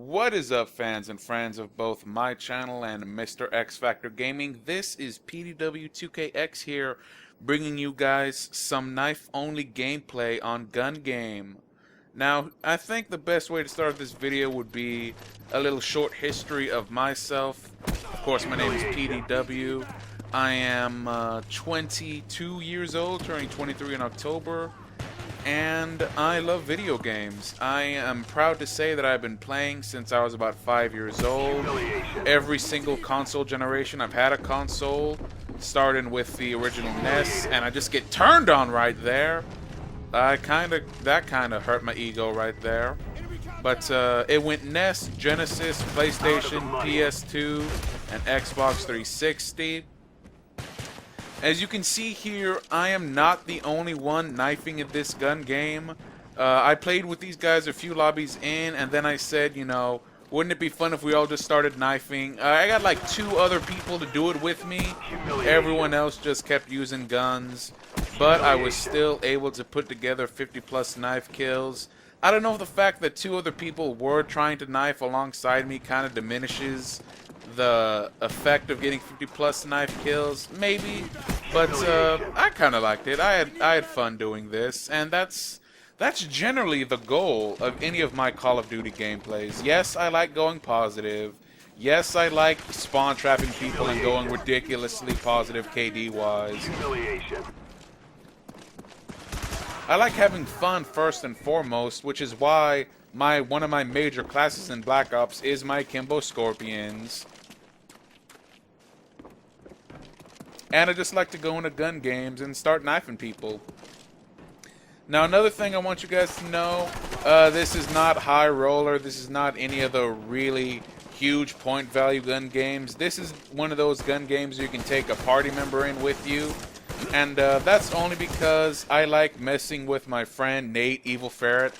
What is up, fans and friends of both my channel and Mr. X Factor Gaming? This is pdw2kx here, bringing you guys some knife-only gameplay on Gun Game. Now, I think the best way to start this video would be a little short history of myself. Of course, my name is PDW. I am 22 years old, turning 23 in October. And I love video games. I am proud to say that I've been playing since I was about 5 years old. Every single console generation I've had a console, starting with the original NES, and I just get turned on right there. That kind of hurt my ego right there. But it went NES, Genesis, PlayStation, PS2, and Xbox 360. As you can see here, I am not the only one knifing in this gun game. I played with these guys a few lobbies in, and then I said, you know, wouldn't it be fun if we all just started knifing? I got like 2 other people to do it with me. Everyone else just kept using guns. But I was still able to put together 50+ knife kills. I don't know if the fact that 2 other people were trying to knife alongside me kind of diminishes the effect of getting 50+ knife kills, maybe, but I kind of liked it. I had fun doing this, and that's generally the goal of any of my Call of Duty gameplays. Yes, I like going positive. Yes, I like spawn trapping people and going ridiculously positive KD-wise. I like having fun first and foremost, which is why one of my major classes in Black Ops is my Kimbo Scorpions. And I just like to go into gun games and start knifing people. Now, another thing I want you guys to know, this is not High Roller. This is not any of the really huge point value gun games. This is one of those gun games you can take a party member in with you. And that's only because I like messing with my friend Nate, Evil Ferret.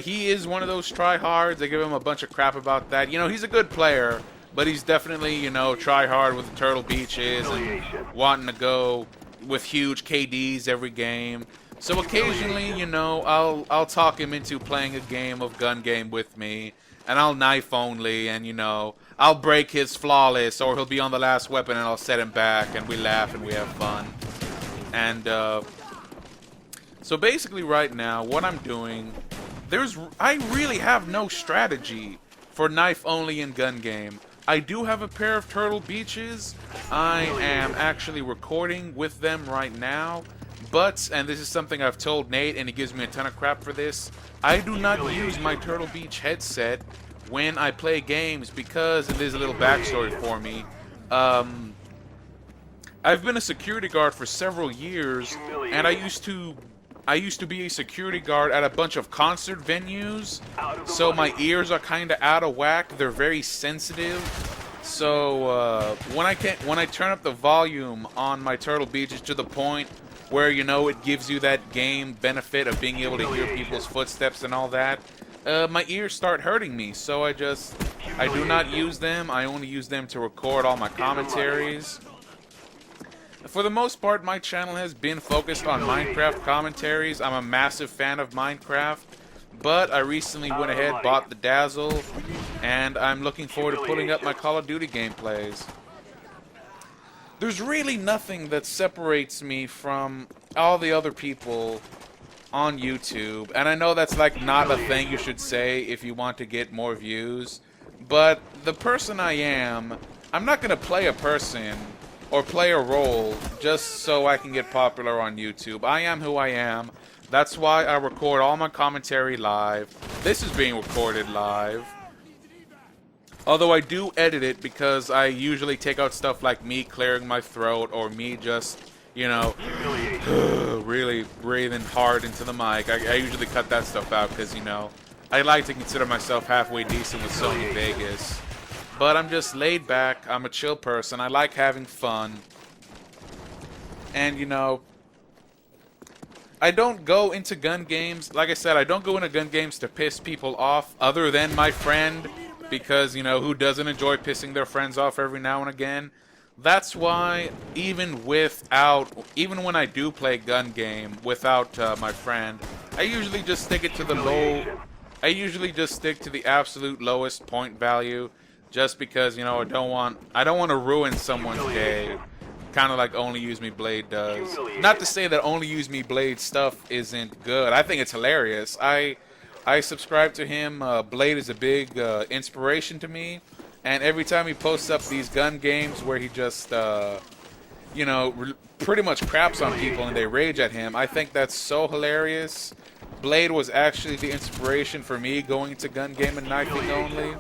He is one of those tryhards. I give him a bunch of crap about that. You know, he's a good player, but he's definitely, you know, try hard with the Turtle Beaches and wanting to go with huge KDs every game. So occasionally, you know, I'll talk him into playing a game of gun game with me, and I'll knife only, and you know, I'll break his flawless, or he'll be on the last weapon, and I'll set him back, and we laugh and we have fun. And so basically, right now, what I'm doing, I really have no strategy for knife only in gun game. I do have a pair of Turtle Beaches. I am actually recording with them right now. But, and this is something I've told Nate, and he gives me a ton of crap for this, I do not use my Turtle Beach headset when I play games because, and there's a little backstory for me, I've been a security guard for several years, and I used to be a security guard at a bunch of concert venues, so my ears are kind of out of whack. They're very sensitive. So when I turn up the volume on my Turtle Beaches to the point where, you know, it gives you that game benefit of being able to hear people's footsteps and all that, my ears start hurting me. So I do not use them. I only use them to record all my commentaries. For the most part, my channel has been focused on Minecraft commentaries. I'm a massive fan of Minecraft, but I recently went ahead, bought the Dazzle, and I'm looking forward to putting up my Call of Duty gameplays. There's really nothing that separates me from all the other people on YouTube, and I know that's like not a thing you should say if you want to get more views, but the person I am, I'm not going to play a person or play a role just so I can get popular on YouTube. I am who I am. That's why I record all my commentary live. This is being recorded live. Although I do edit it because I usually take out stuff like me clearing my throat or me just, you know, really breathing hard into the mic. I usually cut that stuff out because, you know, I like to consider myself halfway decent with Sony Vegas. But I'm just laid back. I'm a chill person. I like having fun. And, you know, I don't go into gun games. Like I said, I don't go into gun games to piss people off other than my friend. Because, you know, who doesn't enjoy pissing their friends off every now and again? That's why, even when I do play gun game without my friend, I usually just stick it to the I usually just stick to the absolute lowest point value, just because, you know, I don't want to ruin someone's day. Kind of like Only Use Me Blade does. Not to say that Only Use Me Blade stuff isn't good. I think it's hilarious. I subscribe to him. Blade is a big inspiration to me, and every time he posts up these gun games where he just you know, pretty much craps on people and they rage at him, I think that's so hilarious. Blade was actually the inspiration for me going to gun game and knifing only.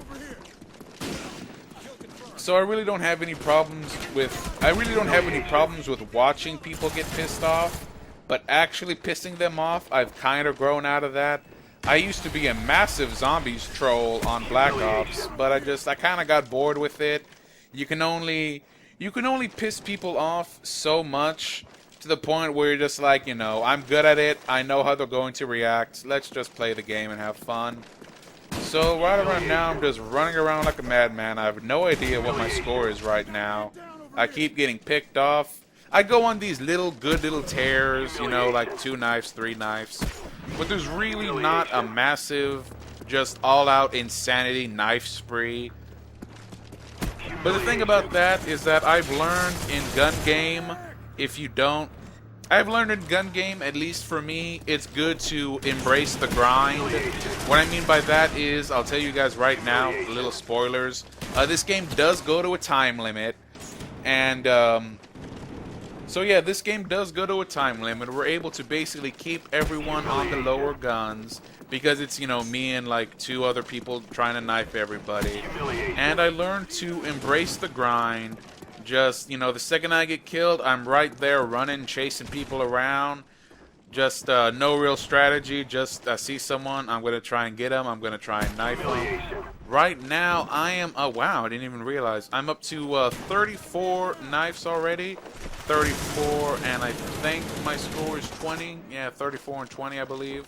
So I really don't have any problems with watching people get pissed off, but actually pissing them off, I've kind of grown out of that. I used to be a massive zombies troll on Black Ops, but I kind of got bored with it. You can only piss people off so much, to the point where you're just like, you know, I'm good at it, I know how they're going to react, let's just play the game and have fun. So right around now, I'm just running around like a madman. I have no idea what my score is right now. I keep getting picked off. I go on these good little tears, you know, like 2 knives, 3 knives. But there's really not a massive, just all-out insanity knife spree. But the thing about that is that I've learned in gun game, at least for me, it's good to embrace the grind. What I mean by that is, I'll tell you guys right now, little spoilers. This game does go to a time limit, and so yeah, this game does go to a time limit. We're able to basically keep everyone on the lower guns, because it's, you know, me and like 2 other people trying to knife everybody. And I learned to embrace the grind. Just, you know, the second I get killed, I'm right there running, chasing people around. Just no real strategy. Just I see someone, I'm going to try and get them. I'm going to try and knife them. Right now, I am, oh wow, I didn't even realize. I'm up to 34 knives already. 34, and I think my score is 20. Yeah, 34 and 20, I believe.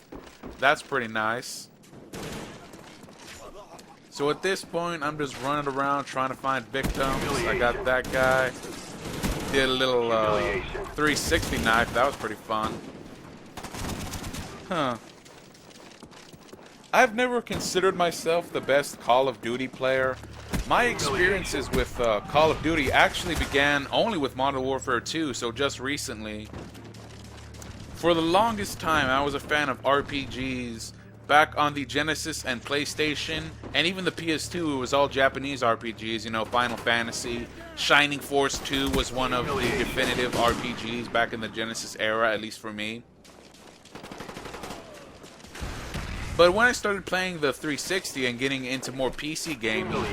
That's pretty nice. So at this point, I'm just running around trying to find victims. I got that guy. Did a little 360 knife. That was pretty fun. Huh. I've never considered myself the best Call of Duty player. My experiences with Call of Duty actually began only with Modern Warfare 2, so just recently. For the longest time, I was a fan of RPGs. Back on the Genesis and PlayStation, and even the PS2, it was all Japanese RPGs, you know, Final Fantasy. Shining Force 2 was one of the definitive RPGs back in the Genesis era, at least for me. But when I started playing the 360 and getting into more PC gaming,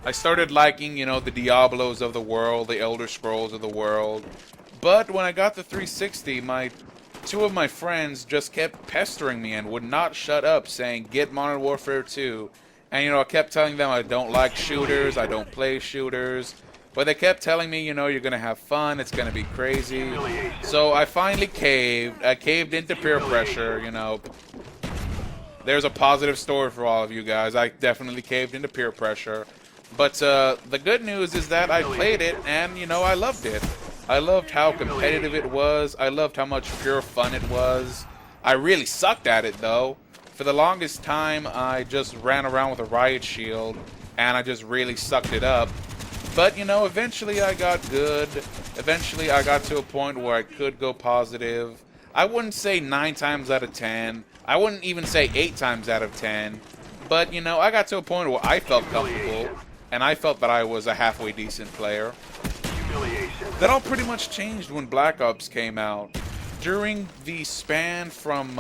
I started liking, you know, the Diablos of the world, the Elder Scrolls of the world. But when I got the 360, 2 of my friends just kept pestering me and would not shut up, saying, get Modern Warfare 2. And, you know, I kept telling them I don't like shooters, I don't play shooters. But they kept telling me, you know, you're going to have fun, it's going to be crazy. So I finally caved. I caved into peer pressure, you know. There's a positive story for all of you guys. I definitely caved into peer pressure. But the good news is that I played it, and, you know, I loved it. I loved how competitive it was. I loved how much pure fun it was. I really sucked at it, though. For the longest time, I just ran around with a riot shield, and I just really sucked it up. But, you know, eventually I got good. Eventually I got to a point where I could go positive. I wouldn't say 9 times out of 10. I wouldn't even say 8 times out of 10. But, you know, I got to a point where I felt comfortable, and I felt that I was a halfway decent player. That all pretty much changed when Black Ops came out. During the span from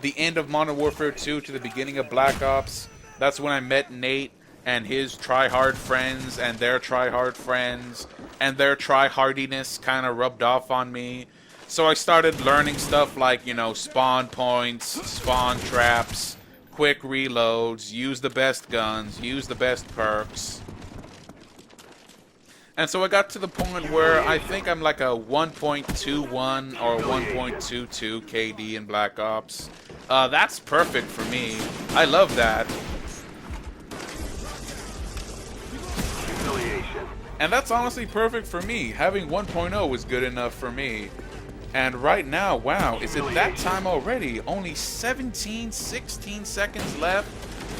the end of Modern Warfare 2 to the beginning of Black Ops, that's when I met Nate and his try-hard friends and their try-hard friends, and their try-hardiness kind of rubbed off on me. So I started learning stuff like, you know, spawn points, spawn traps, quick reloads, use the best guns, use the best perks. And so I got to the point where I think I'm like a 1.21 or 1.22 KD in Black Ops. That's perfect for me. I love that. And that's honestly perfect for me. Having 1.0 was good enough for me. And right now, wow, is it that time already? Only 16 seconds left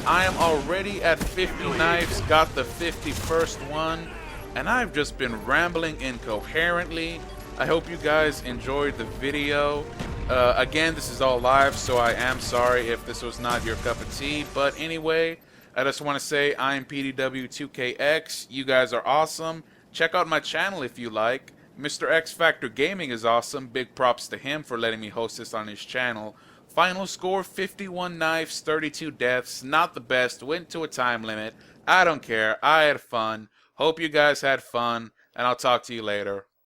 I am already at 50 knives, got the 51st one, and I've just been rambling incoherently. I hope you guys enjoyed the video. Again, this is all live, so I am sorry if this was not your cup of tea. But anyway, I just want to say I'm pdw2kx. You guys are awesome. Check out my channel if you like. Mr. X Factor Gaming is awesome. Big props to him for letting me host this on his channel. Final score, 51 knives, 32 deaths. Not the best. Went to a time limit. I don't care. I had fun. Hope you guys had fun, and I'll talk to you later.